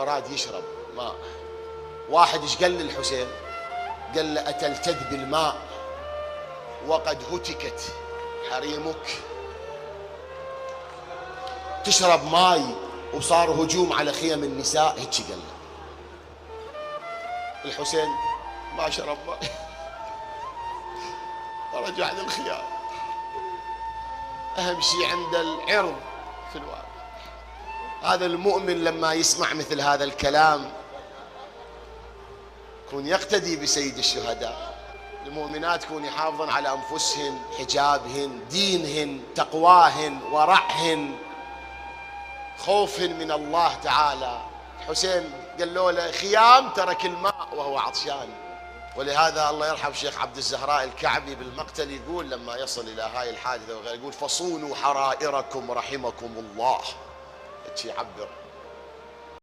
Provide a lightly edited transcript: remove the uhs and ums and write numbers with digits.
فراد يشرب ماء. واحد ايش قال للحسين؟ قال له أتلتذ بالماء وقد هتكت حريمك؟ تشرب ماي وصار هجوم على خيم النساء؟ هيك قال له. الحسين ما شرب ماي ورجع للخيام. أهم شيء عند العرض في الواقع. هذا المؤمن لما يسمع مثل هذا الكلام يكون يقتدي بسيد الشهداء. المؤمنات يكون يحافظن على أنفسهن، حجابهن، دينهن، تقواهن، ورعهن، خوفهن من الله تعالى. الحسين قال له خيام ترك الماء وهو عطشان. ولهذا الله يرحم شيخ عبد الزهراء الكعبي بالمقتل يقول لما يصل إلى هاي الحادثة يقول فصونوا حرائركم رحمكم الله. يعبر